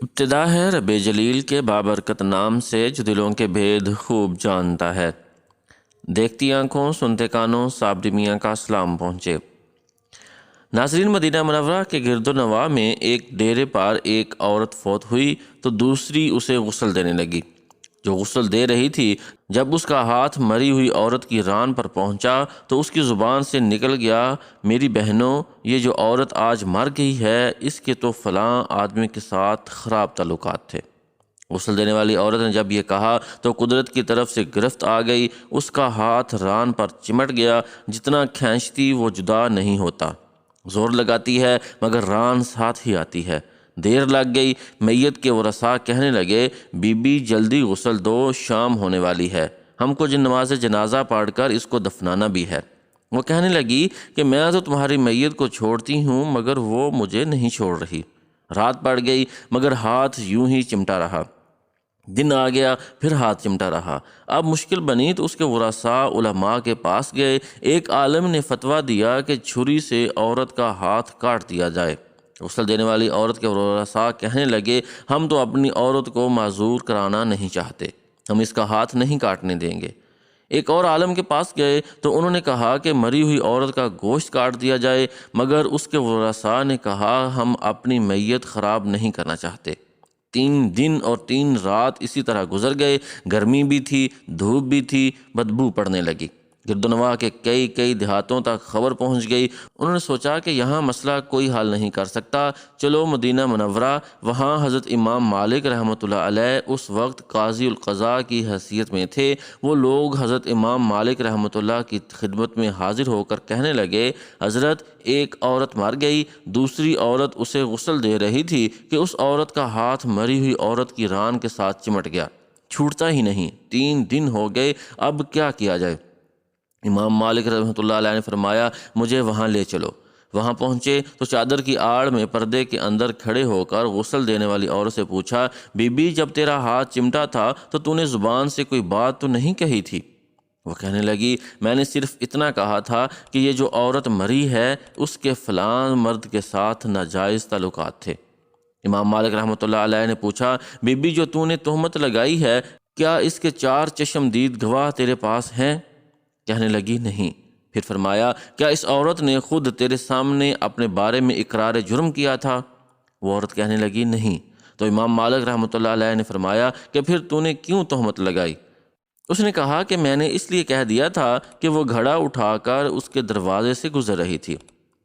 ابتدا ہے رب جلیل کے بابرکت نام سے جو دلوں کے بھید خوب جانتا ہے۔ دیکھتی آنکھوں سنتے کانوں صابری میاں کا سلام پہنچے۔ ناظرین، مدینہ منورہ کے گرد و نواح میں ایک ڈیرے پر ایک عورت فوت ہوئی تو دوسری اسے غسل دینے لگی۔ جو غسل دے رہی تھی، جب اس کا ہاتھ مری ہوئی عورت کی ران پر پہنچا تو اس کی زبان سے نکل گیا، میری بہنوں، یہ جو عورت آج مر گئی ہے اس کے تو فلاں آدمی کے ساتھ خراب تعلقات تھے۔ غسل دینے والی عورت نے جب یہ کہا تو قدرت کی طرف سے گرفت آ گئی، اس کا ہاتھ ران پر چمٹ گیا، جتنا کھینچتی وہ جدا نہیں ہوتا، زور لگاتی ہے مگر ران ساتھ ہی آتی ہے۔ دیر لگ گئی، میت کے ورثاء کہنے لگے، بی بی جلدی غسل دو، شام ہونے والی ہے، ہم کو نماز جنازہ پڑھ کر اس کو دفنانا بھی ہے۔ وہ کہنے لگی کہ میں تو تمہاری میت کو چھوڑتی ہوں مگر وہ مجھے نہیں چھوڑ رہی۔ رات پڑ گئی مگر ہاتھ یوں ہی چمٹا رہا، دن آ گیا پھر ہاتھ چمٹا رہا۔ اب مشکل بنی تو اس کے ورثاء علماء کے پاس گئے۔ ایک عالم نے فتویٰ دیا کہ چھری سے عورت کا ہاتھ کاٹ دیا جائے۔ غسل دینے والی عورت کے ورثاء کہنے لگے، ہم تو اپنی عورت کو معذور کرانا نہیں چاہتے، ہم اس کا ہاتھ نہیں کاٹنے دیں گے۔ ایک اور عالم کے پاس گئے تو انہوں نے کہا کہ مری ہوئی عورت کا گوشت کاٹ دیا جائے، مگر اس کے ورثاء نے کہا، ہم اپنی میت خراب نہیں کرنا چاہتے۔ 3 دن اور 3 رات اسی طرح گزر گئے، گرمی بھی تھی، دھوپ بھی تھی، بدبو پڑنے لگی۔ گرد و نواح کے کئی دیہاتوں تک خبر پہنچ گئی۔ انہوں نے سوچا کہ یہاں مسئلہ کوئی حل نہیں کر سکتا، چلو مدینہ منورہ۔ وہاں حضرت امام مالک رحمۃ اللہ علیہ اس وقت قاضی القضاء کی حیثیت میں تھے۔ وہ لوگ حضرت امام مالک رحمۃ اللہ کی خدمت میں حاضر ہو کر کہنے لگے، حضرت، ایک عورت مر گئی، دوسری عورت اسے غسل دے رہی تھی کہ اس عورت کا ہاتھ مری ہوئی عورت کی ران کے ساتھ چمٹ گیا، چھوٹتا ہی نہیں، 3 دن ہو گئے، اب کیا کیا جائے؟ امام مالک رحمۃ اللہ علیہ نے فرمایا، مجھے وہاں لے چلو۔ وہاں پہنچے تو چادر کی آڑ میں پردے کے اندر کھڑے ہو کر غسل دینے والی عورت سے پوچھا، بی بی، جب تیرا ہاتھ چمٹا تھا تو نے زبان سے کوئی بات تو نہیں کہی تھی؟ وہ کہنے لگی، میں نے صرف اتنا کہا تھا کہ یہ جو عورت مری ہے اس کے فلاں مرد کے ساتھ ناجائز تعلقات تھے۔ امام مالک رحمۃ اللہ علیہ نے پوچھا، بی بی، جو نے تہمت لگائی ہے، کیا اس کے 4 چشمدید گواہ تیرے پاس ہیں؟ کہنے لگی، نہیں۔ پھر فرمایا، کیا اس عورت نے خود تیرے سامنے اپنے بارے میں اقرار جرم کیا تھا؟ وہ عورت کہنے لگی، نہیں۔ تو امام مالک رحمۃ اللہ علیہ نے فرمایا کہ پھر نے کیوں تہمت لگائی؟ اس نے کہا کہ میں نے اس لیے کہہ دیا تھا کہ وہ گھڑا اٹھا کر اس کے دروازے سے گزر رہی تھی۔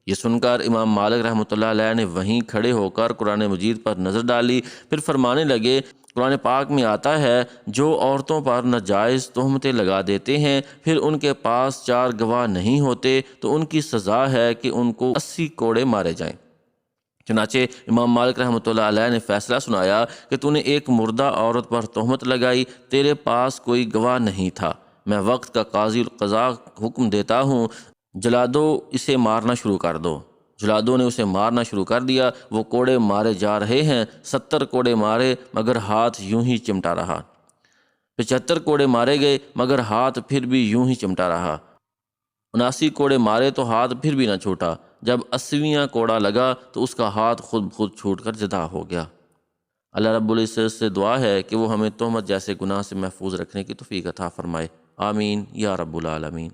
یہ سن کر امام مالک رحمۃ اللہ علیہ نے وہیں کھڑے ہو کر قرآن مجید پر نظر ڈالی، پھر فرمانے لگے، قرآن پاک میں آتا ہے، جو عورتوں پر ناجائز تہمتیں لگا دیتے ہیں پھر ان کے پاس 4 گواہ نہیں ہوتے تو ان کی سزا ہے کہ ان کو 80 کوڑے مارے جائیں۔ چنانچہ امام مالک رحمۃ اللہ علیہ نے فیصلہ سنایا کہ نے ایک مردہ عورت پر تہمت لگائی، تیرے پاس کوئی گواہ نہیں تھا، میں وقت کا قاضی القضاء حکم دیتا ہوں، جلا دو، اسے مارنا شروع کر دو۔ جلادوں نے اسے مارنا شروع کر دیا، وہ کوڑے مارے جا رہے ہیں، 70 کوڑے مارے مگر ہاتھ یوں ہی چمٹا رہا۔ 75 کوڑے مارے گئے مگر ہاتھ پھر بھی یوں ہی چمٹا رہا۔ 79 کوڑے مارے تو ہاتھ پھر بھی نہ چھوٹا۔ جب 80واں کوڑا لگا تو اس کا ہاتھ خود چھوٹ کر جدا ہو گیا۔ اللہ رب العزت سے دعا ہے کہ وہ ہمیں تہمت جیسے گناہ سے محفوظ رکھنے کی توفیق عطا فرمائے، آمین یا رب العالمین۔